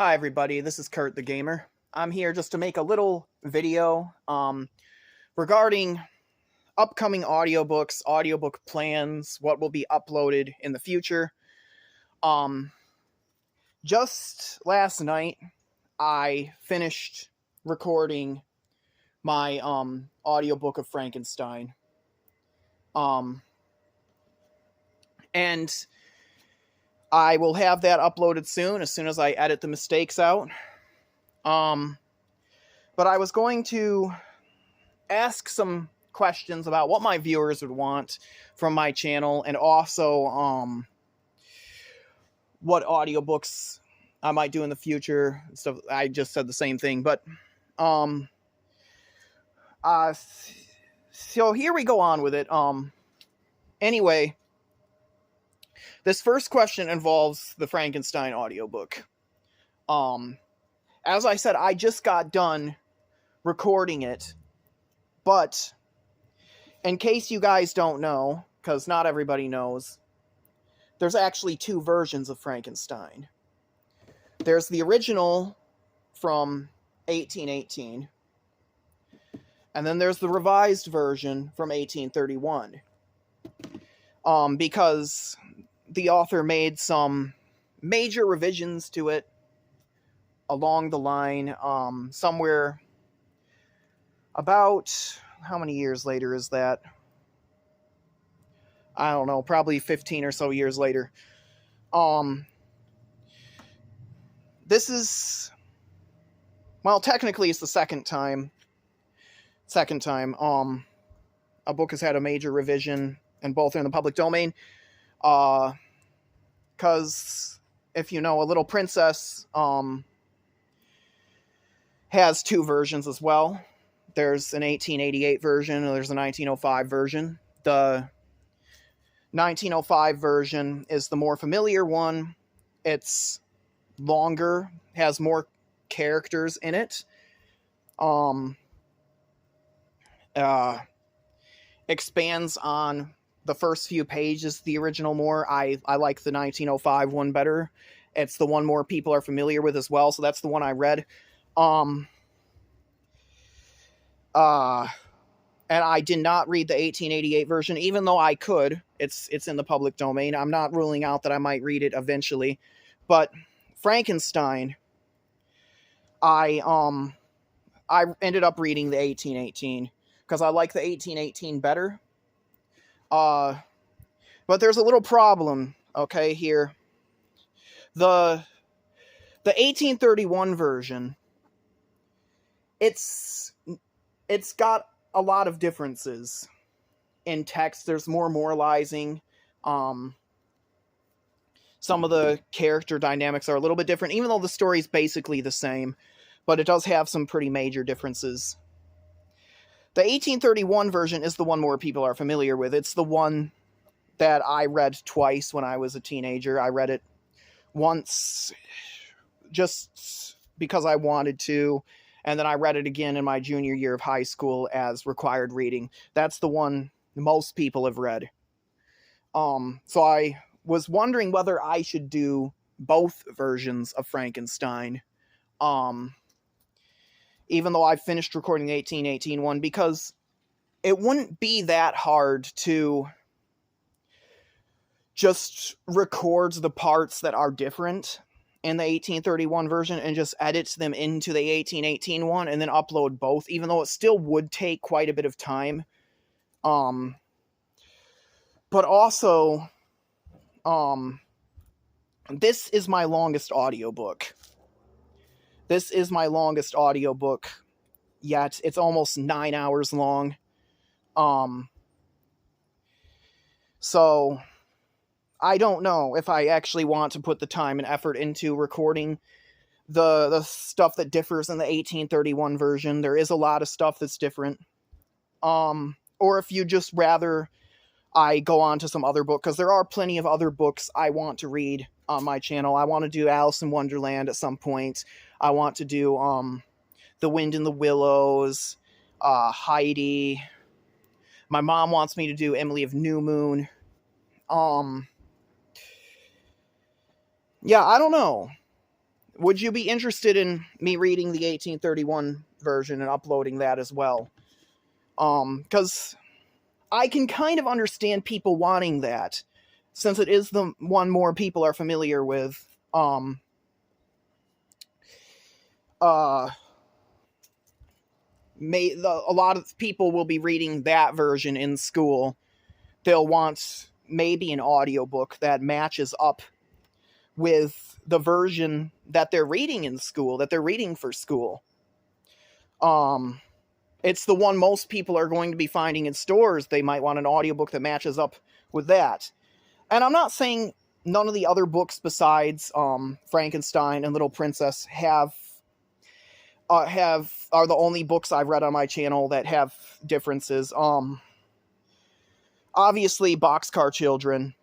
Hi everybody, this is Kurt the Gamer. I'm here just to make a little video regarding upcoming audiobooks, audiobook plans, what will be uploaded in the future. Um just last night I finished recording my audiobook of Frankenstein. Um and I will have that uploaded soon as I edit the mistakes out. But I was going to ask some questions about what my viewers would want from my channel, and also what audiobooks I might do in the future. So I just said the same thing, but so here we go on with it. Anyway, this first question involves the Frankenstein audiobook. As I said, I just got done recording it, but in case you guys don't know, because not everybody knows, there's actually two versions of Frankenstein. There's the original from 1818, and then there's the revised version from 1831. Because the author made some major revisions to it along the line, somewhere about, how many years later is that? I don't know, probably 15 or so years later. This is, well, technically it's the second time a book has had a major revision, and both are in the public domain. Because if you know, A Little Princess has two versions as well. There's an 1888 version, and there's a 1905 version. The 1905 version is the more familiar one. It's longer, has more characters in it. Expands on the first few pages of the original more. I like the 1905 one better. It's the one more people are familiar with as well, so that's the one I read. And I did not read the 1888 version, even though I could. It's in the public domain. I'm not ruling out that I might read it eventually. But Frankenstein, I ended up reading the 1818 because I like the 1818 better. But there's a little problem, okay, here. The 1831 version, it's got a lot of differences in text. There's more moralizing. Some of the character dynamics are a little bit different, even though the story's basically the same, but it does have some pretty major differences. The 1831 version is the one more people are familiar with. It's the one that I read twice when I was a teenager. I read it once just because I wanted to, and then I read it again in my junior year of high school as required reading. That's the one most people have read. So I was wondering whether I should do both versions of Frankenstein, even though I finished recording the 1818 one, because it wouldn't be that hard to just record the parts that are different in the 1831 version and just edit them into the 1818 one and then upload both, even though it still would take quite a bit of time. But also, this is my longest audiobook. This is my longest audiobook yet. It's almost 9 hours long. So I don't know if I actually want to put the time and effort into recording the stuff that differs in the 1831 version. There is a lot of stuff that's different. Or if you just rather I go on to some other book, because there are plenty of other books I want to read on my channel. I want to do Alice in Wonderland at some point. I want to do The Wind in the Willows, Heidi. My mom wants me to do Emily of New Moon. Yeah, I don't know. would you be interested in me reading the 1831 version and uploading that as well? Because I can kind of understand people wanting that, since it is the one more people are familiar with. A lot of people will be reading that version in school. They'll want maybe an audiobook that matches up with the version that they're reading in school, that they're reading for school. It's the one most people are going to be finding in stores. They might want an audiobook that matches up with that. And I'm not saying none of the other books besides Frankenstein and Little Princess are the only books I've read on my channel that have differences. Obviously, Boxcar Children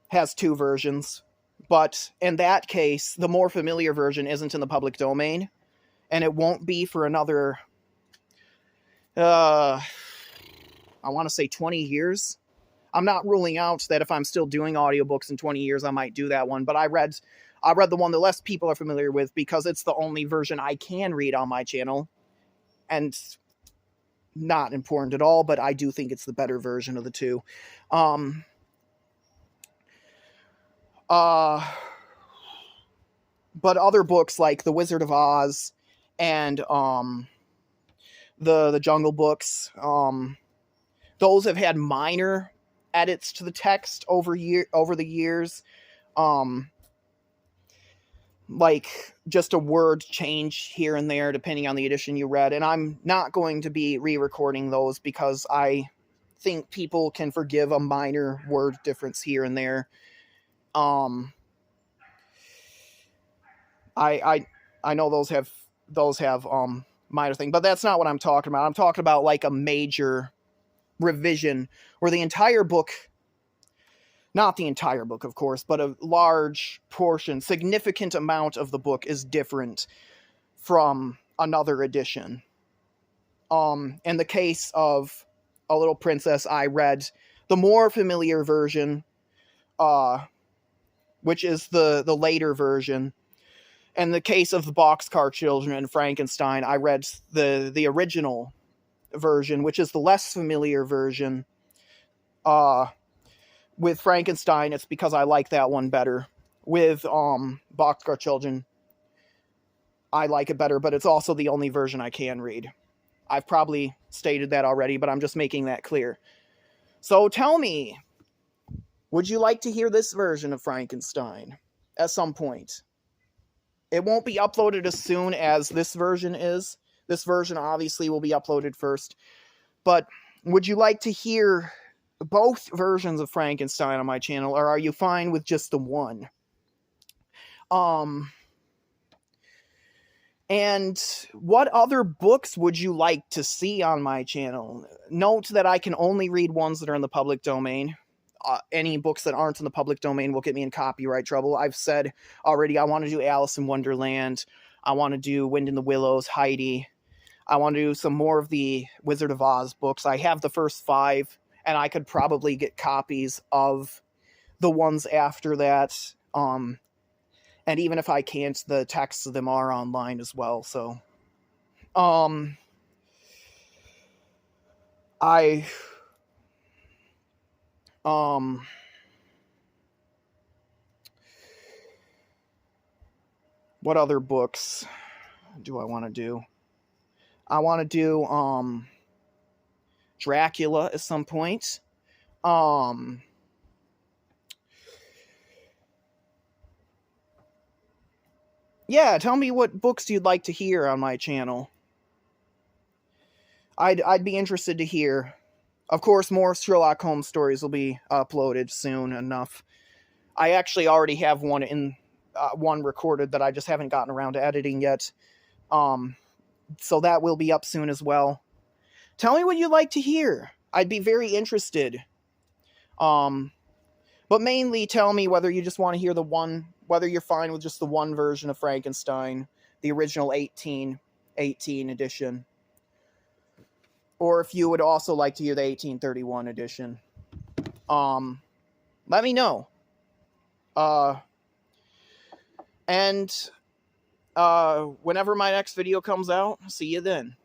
has 2 versions, but in that case, the more familiar version isn't in the public domain, and it won't be for another, I want to say 20 years. I'm not ruling out that if I'm still doing audiobooks in 20 years, I might do that one, but I read the one that less people are familiar with because it's the only version I can read on my channel, and not important at all, but I do think it's the better version of the 2. But other books like The Wizard of Oz and the Jungle Books, those have had minor edits to the text over the years. Like just a word change here and there depending on the edition you read, and I'm not going to be re-recording those because I think people can forgive a minor word difference here and there. I know those have minor things, but that's not what I'm talking about. I'm talking about like a major revision where the entire book, not the entire book, of course, but a large portion, significant amount of the book is different from another edition. In the case of A Little Princess, I read the more familiar version, which is the later version. In the case of the Boxcar Children and Frankenstein, I read the original version, which is the less familiar version. With Frankenstein, it's because I like that one better. With Boxcar Children, I like it better, but it's also the only version I can read. I've probably stated that already, but I'm just making that clear. So tell me, would you like to hear this version of Frankenstein at some point? It won't be uploaded as soon as this version is. This version obviously will be uploaded first. But would you like to hear both versions of Frankenstein on my channel, or are you fine with just the one? And what other books would you like to see on my channel? Note that I can only read ones that are in the public domain. Any books that aren't in the public domain will get me in copyright trouble. I've said already I want to do Alice in Wonderland. I want to do Wind in the Willows, Heidi. I want to do some more of the Wizard of Oz books. I have the first 5, and I could probably get copies of the ones after that. And even if I can't, the texts of them are online as well. So, what other books do I want to do? I want to do, Dracula at some point. Yeah, tell me what books you'd like to hear on my channel. I'd be interested to hear. Of course, more Sherlock Holmes stories will be uploaded soon enough. I actually already have one recorded that I just haven't gotten around to editing yet. So that will be up soon as well. Tell me what you'd like to hear. I'd be very interested. But mainly tell me whether you just want to hear whether you're fine with just the one version of Frankenstein, the original 1818 edition. Or if you would also like to hear the 1831 edition. Let me know. And whenever my next video comes out. See you then.